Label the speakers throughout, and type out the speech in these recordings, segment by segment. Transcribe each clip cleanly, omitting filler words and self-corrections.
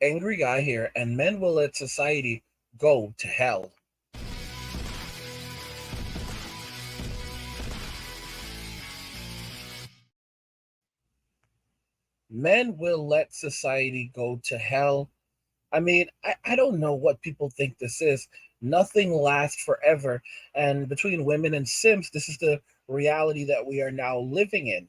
Speaker 1: Angry guy here, and men will let society go to hell. Men will let society go to hell. I mean, I don't know what people think this is. Nothing lasts forever. And between women and Sims, this is the reality that we are now living in.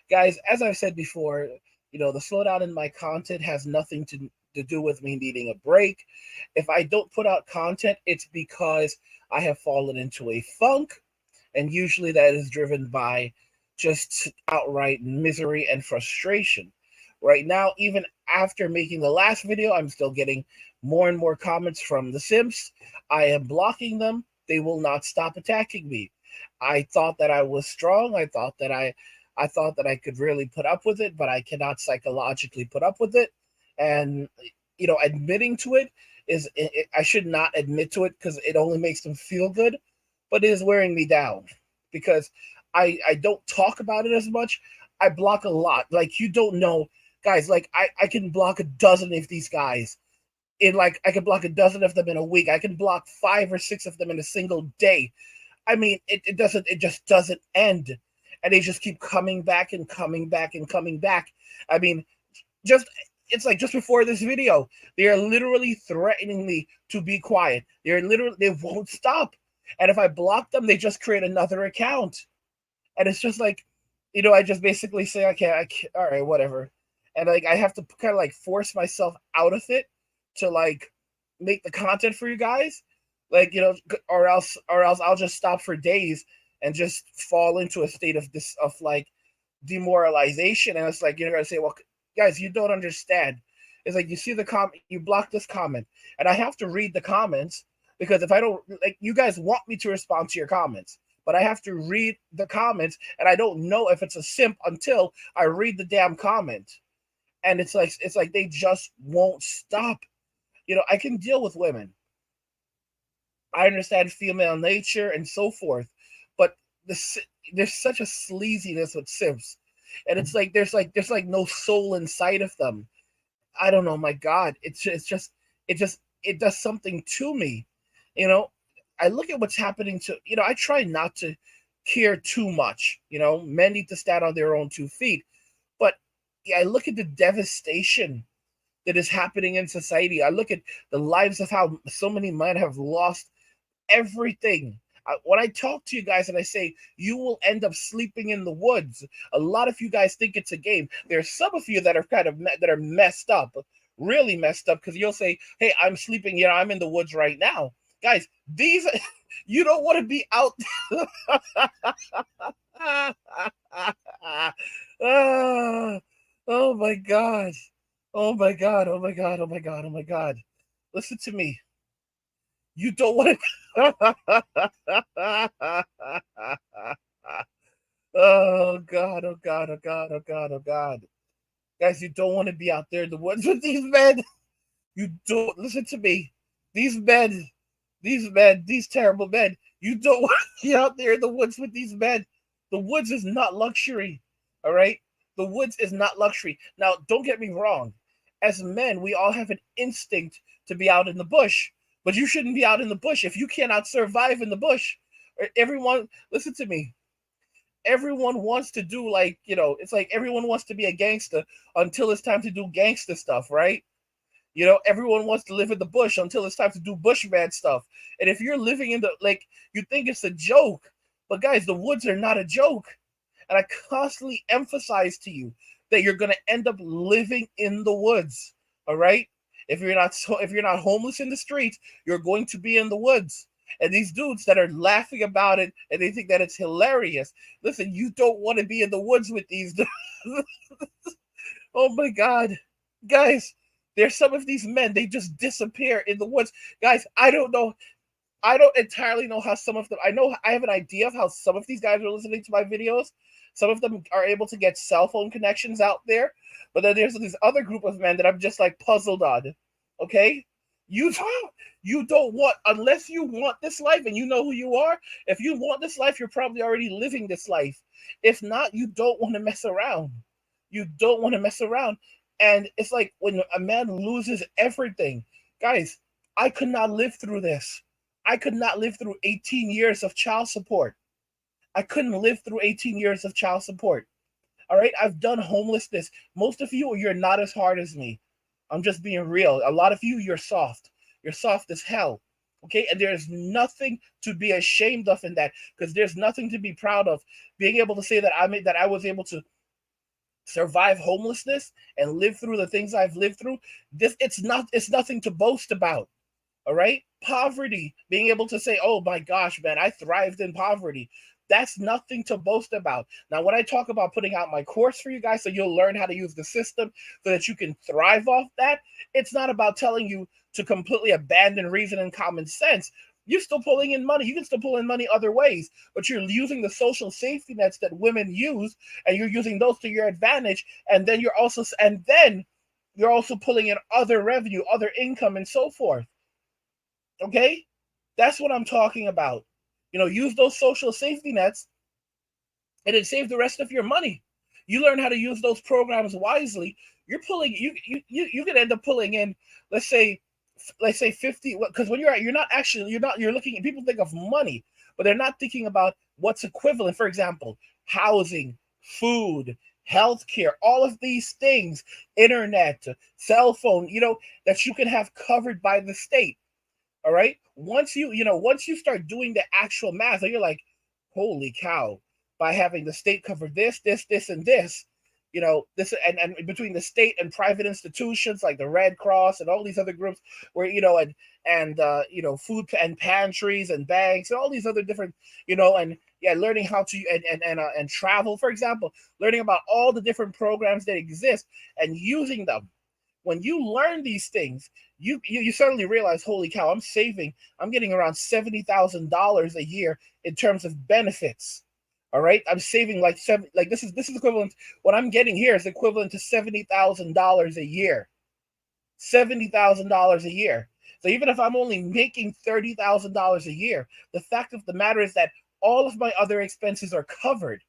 Speaker 1: Guys, as I've said before, the slowdown in my content has nothing to do with me needing a break. If I don't put out content, it's because I have fallen into a funk. And usually that is driven by just outright misery and frustration. Right now, even after making the last video, I'm still getting more and more comments from the Sims. I am blocking them. They will not stop attacking me. I thought that I was strong. I thought that I could really put up with it, but I cannot psychologically put up with it. And admitting to it I should not admit to it because it only makes them feel good, but it is wearing me down because I don't talk about it as much. I block a lot. Like, you don't know, guys. Like, I can block a dozen of these guys in, like, I can block a dozen of them in a week. I can block 5 or 6 of them in a single day. I mean, it just doesn't end. And they just keep coming back and coming back and coming back. I mean, just it's like just before this video, they are literally threatening me to be quiet. They won't stop. And if I block them, they just create another account. And it's just like, I just basically say, okay, all right, whatever. And like, I have to kind of like force myself out of it to like make the content for you guys. Like, or else I'll just stop for days and just fall into a state of this, of like demoralization. And it's like, you're going to say, well, guys, you don't understand. It's like, you see the comment, you block this comment, and I have to read the comments because if I don't, like, you guys want me to respond to your comments, but I have to read the comments, and I don't know if it's a simp until I read the damn comment. And it's like they just won't stop. I can deal with women. I understand female nature and so forth, but this there's such a sleaziness with simps, and it's like there's like no soul inside of them. I don't know. My God, it does something to me. You know, I look at what's happening to. I try not to care too much. Men need to stand on their own 2 feet, but yeah, I look at the devastation that is happening in society. I look at the lives of how so many men have lost everything. When I talk to you guys and I say you will end up sleeping in the woods, a lot of you guys think it's a game. There's some of you that are that are messed up, really messed up, because you'll say, "Hey, I'm sleeping. I'm in the woods right now." Guys, these you don't want to be out. Ah, oh my God! Oh my God! Oh my God! Oh my God! Oh my God! Listen to me. You don't want to. Oh God! Oh God! Oh God! Oh God! Oh God! Guys, you don't want to be out there in the woods with these men. You don't listen to me. These men, these terrible men. You don't want to be out there in the woods with these men. The woods is not luxury. All right, the woods is not luxury. Now, don't get me wrong. As men, we all have an instinct to be out in the bush, but you shouldn't be out in the bush if you cannot survive in the bush. Everyone, listen to me. Everyone wants to do, like, it's like everyone wants to be a gangster until it's time to do gangster stuff, right? Everyone wants to live in the bush until it's time to do bushman stuff. And if you're living in the, like, you think it's a joke, but guys, the woods are not a joke. And I constantly emphasize to you that you're going to end up living in the woods. All right? If you're not homeless in the streets, you're going to be in the woods. And these dudes that are laughing about it and they think that it's hilarious. Listen, you don't want to be in the woods with these dudes. Oh my God. Guys, there's some of these men, they just disappear in the woods. Guys, I don't know. I don't entirely know how some of them. I know I have an idea of how some of these guys are listening to my videos. Some of them are able to get cell phone connections out there, but then there's this other group of men that I'm just like puzzled on. Okay, you don't, you don't want, unless you want this life and you know who you are. If you want this life, you're probably already living this life. If not, you don't want to mess around. You don't want to mess around. And it's like when a man loses everything, guys, I could not live through this. I could not live through 18 years of child support. I couldn't live through 18 years of child support. All right, I've done homelessness. Most of you, you're not as hard as me. I'm just being real. A lot of you, you're soft. You're soft as hell. Okay, and there's nothing to be ashamed of in that, because there's nothing to be proud of. Being able to say that I was able to survive homelessness and live through the things I've lived through. It's nothing to boast about. All right, poverty, being able to say, oh my gosh, man, I thrived in poverty, that's nothing to boast about. Now when I talk about putting out my course for you guys so you'll learn how to use the system so that you can thrive off that, it's not about telling you to completely abandon reason and common sense. You're still pulling in money. You can still pull in money other ways, but you're using the social safety nets that women use, and you're using those to your advantage. And then you're also pulling in other revenue, other income, and so forth. Okay? That's what I'm talking about. Use those social safety nets and then save the rest of your money. You learn how to use those programs wisely. You can end up pulling in, let's say 50, because when you're looking at, people think of money, but they're not thinking about what's equivalent. For example, housing, food, healthcare, all of these things, internet, cell phone, that you can have covered by the state. All right. Once you start doing the actual math, you're like, holy cow, by having the state cover this, and this, this, and between the state and private institutions like the Red Cross and all these other groups, where, and food and pantries and banks and all these other different, and yeah, learning how to and travel, for example, learning about all the different programs that exist and using them. When you learn these things, you suddenly realize, holy cow, I'm getting around $70,000 a year in terms of benefits. All right, I'm saving like this is equivalent. What I'm getting here is equivalent to $70,000 a year. $70,000 a year. So even if I'm only making $30,000 a year, the fact of the matter is that all of my other expenses are covered.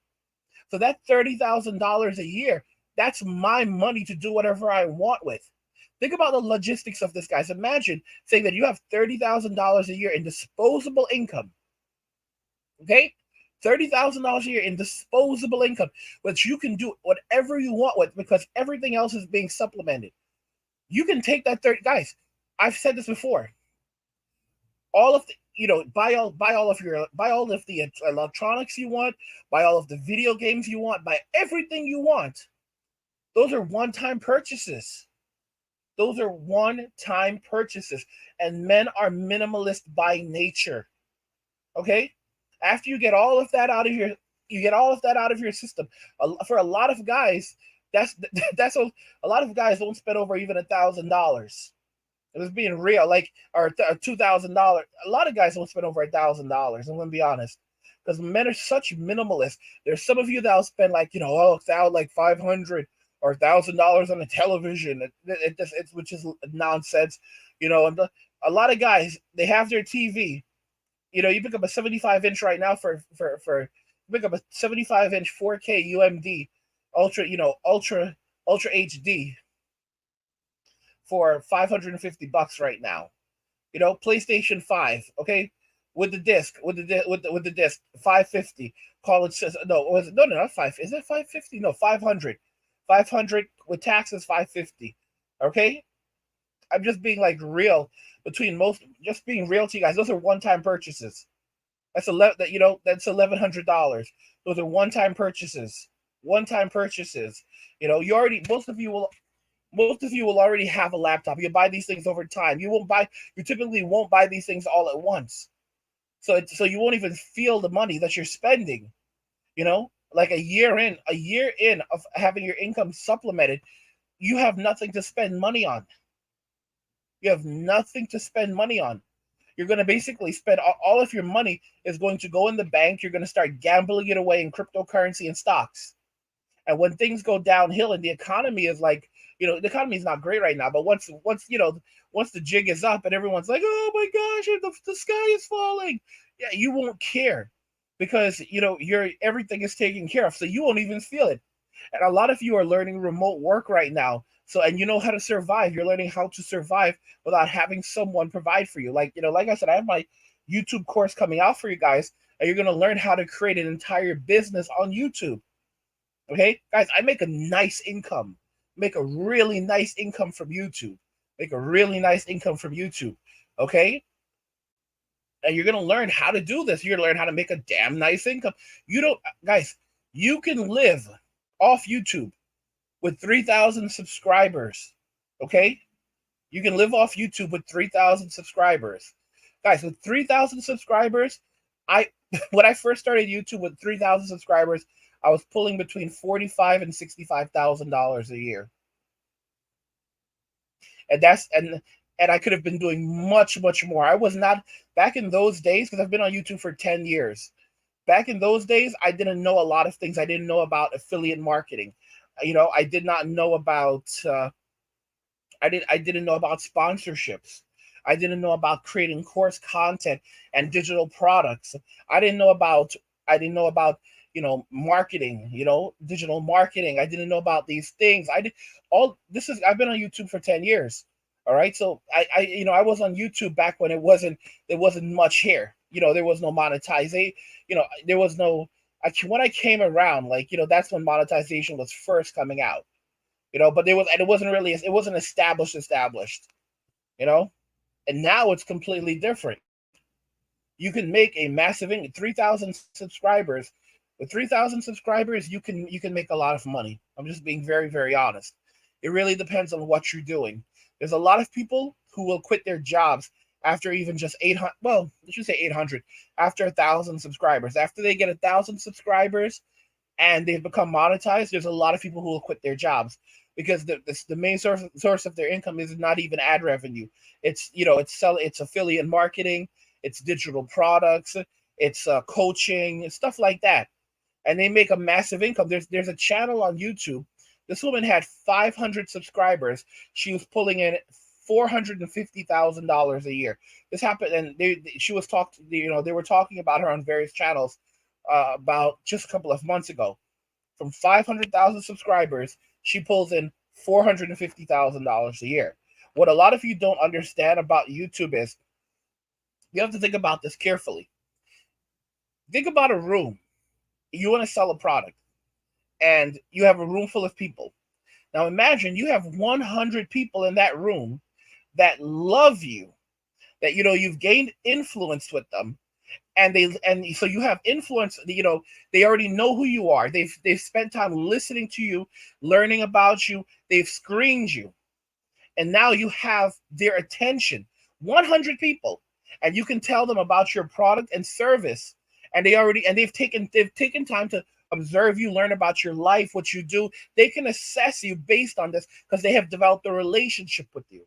Speaker 1: So that $30,000 a year, that's my money to do whatever I want with. Think about the logistics of this, guys. Imagine saying that you have $30,000 a year in disposable income. Okay? $30,000 a year in disposable income, which you can do whatever you want with because everything else is being supplemented. You can take that 30, guys. I've said this before. All of the, buy all of the electronics you want, buy all of the video games you want, buy everything you want. Those are one-time purchases. Those are one-time purchases. And men are minimalist by nature. Okay? After you get all of that out of your system. For a lot of guys, that's a lot of guys won't spend over even $1,000. It was being real, or $2,000. A lot of guys won't spend over $1,000. I'm gonna be honest, because men are such minimalists. There's some of you that'll spend like $500 or $1,000 on a television. Which is nonsense, And a lot of guys, they have their TV. You pick up a 75-inch right now for pick up a 75-inch 4K UMD ultra HD for $550 right now. PlayStation 5, okay, with the disc, with the disc, $550. Call it no, was it no, not 5? Is it $550? No, $500. $500 with taxes, $550. Okay, I'm just being real just being real to you guys. Those are one-time purchases. That's $1,100. Those are one-time purchases. One-time purchases. You already most of you will already have a laptop. You buy these things over time. You typically won't buy these things all at once. So you won't even feel the money that you're spending. Like a year in of having your income supplemented, you have nothing to spend money on. You have nothing to spend money on. You're going to basically spend all of your money is going to go in the bank. You're going to start gambling it away in cryptocurrency and stocks. And when things go downhill and the economy is the economy is not great right now, but once the jig is up and everyone's like, oh my gosh, the sky is falling, yeah, you won't care because everything is taken care of, so you won't even feel it. And a lot of you are learning remote work right now, So, and you know how to survive. You're learning how to survive without having someone provide for you. Like, like I said, I have my YouTube course coming out for you guys, and you're going to learn how to create an entire business on YouTube. Okay, guys, I make a nice income, make a really nice income from YouTube, make a really nice income from YouTube. Okay, and you're gonna learn how to do this. You're gonna learn how to make a damn nice income. You don't, guys, you can live off YouTube with 3,000 subscribers. Okay, you can live off YouTube with 3,000 subscribers, guys. With 3,000 subscribers, I when I first started YouTube with 3,000 subscribers, I was pulling between $45,000 and $65,000 a year, and I could have been doing much more. I was not back in those days because I've been on YouTube for 10 years. Back in those days, I didn't know a lot of things. I didn't know about affiliate marketing. I did not know about. I didn't know about sponsorships. I didn't know about creating course content and digital products. I didn't know about I didn't know about marketing, digital marketing. I didn't know about these things. I did all this is I've been on YouTube for 10 years. All right. So I was on YouTube back when there wasn't much here. There was no monetization. There was no when I came around, that's when monetization was first coming out. But it wasn't really, it wasn't established, you know, and now it's completely different. You can make a massive 3,000 subscribers. With 3,000 subscribers, you can make a lot of money. I'm just being very honest. It really depends on what you're doing. There's a lot of people who will quit their jobs after even just 800. Well, I should say 800 after 1,000 subscribers. After they get 1,000 subscribers, and they've become monetized, there's a lot of people who will quit their jobs because the main source of their income is not even ad revenue. It's affiliate marketing, it's digital products, it's coaching, stuff like that, and they make a massive income. There's a channel on YouTube. This woman had 500 subscribers. She was pulling in $450,000 a year. This happened, and she was talking. They were talking about her on various channels about just a couple of months ago. From 500,000 subscribers, she pulls in $450,000 a year. What a lot of you don't understand about YouTube is you have to think about this carefully. Think about a room. You want to sell a product, and you have a room full of people. Now imagine you have 100 people in that room that love you, that you've gained influence with them, and so you have influence. They already know who you are. They've spent time listening to you, learning about you. They've screened you, and now you have their attention. 100 people, and you can tell them about your product and service, and they've taken time to observe you, learn about your life, what you do. They can assess you based on this because they have developed a relationship with you.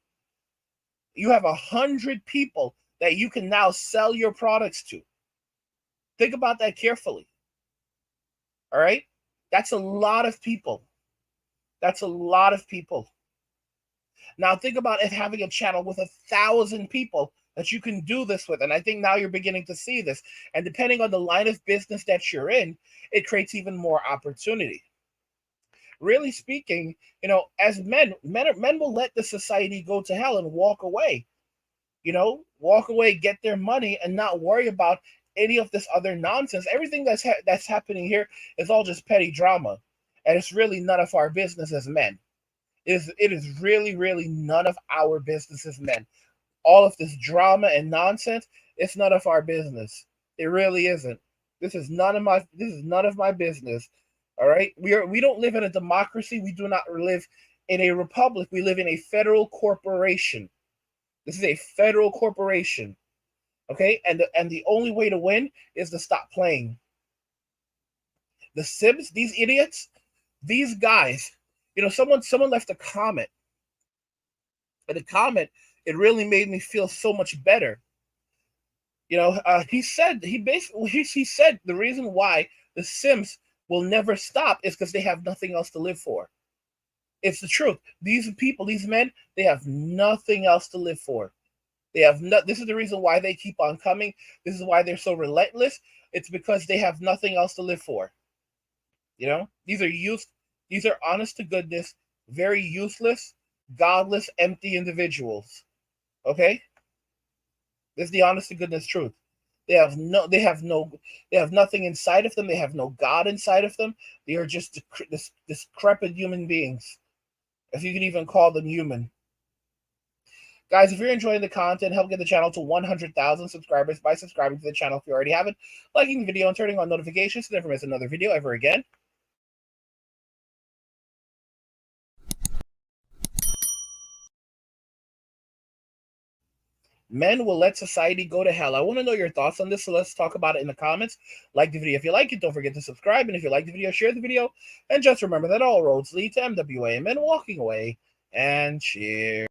Speaker 1: You have 100 people that you can now sell your products to. Think about that carefully. All right? That's a lot of people. That's a lot of people. Now think about it having a channel with 1,000 people that you can do this with. And I think now you're beginning to see this. And depending on the line of business that you're in, it creates even more opportunity. Really speaking, as men will let the society go to hell and walk away. Walk away, get their money, and not worry about any of this other nonsense. Everything that's happening here is all just petty drama, and it's really none of our business as men. It is really none of our business as men. All of this drama and nonsense, it's none of our business. It really isn't. This is none of my business. All right, we don't live in a democracy. We do not live in a republic. We live in a federal corporation. This is a federal corporation. Okay, and the only way to win is to stop playing. The Sims, these idiots, these guys. Someone left a comment, and the comment, it really made me feel so much better. He said the reason why the Sims will never stop is because they have nothing else to live for. It's the truth. These people, these men, they have nothing else to live for. This is the reason why they keep on coming. This is why they're so relentless. It's because they have nothing else to live for. These are honest to goodness very useless, godless, empty individuals. Okay? This is the honest to goodness truth. They have nothing inside of them. They have no God inside of them. They are just decrepit human beings, if you can even call them human. Guys, if you're enjoying the content, help get the channel to 100,000 subscribers by subscribing to the channel if you already haven't, liking the video, and turning on notifications to never miss another video ever again. Men will let society go to hell. I want to know your thoughts on this, so let's talk about it in the comments. Like the video if you like it. Don't forget to subscribe. And if you like the video, share the video. And just remember that all roads lead to MWA, men walking away. And cheers.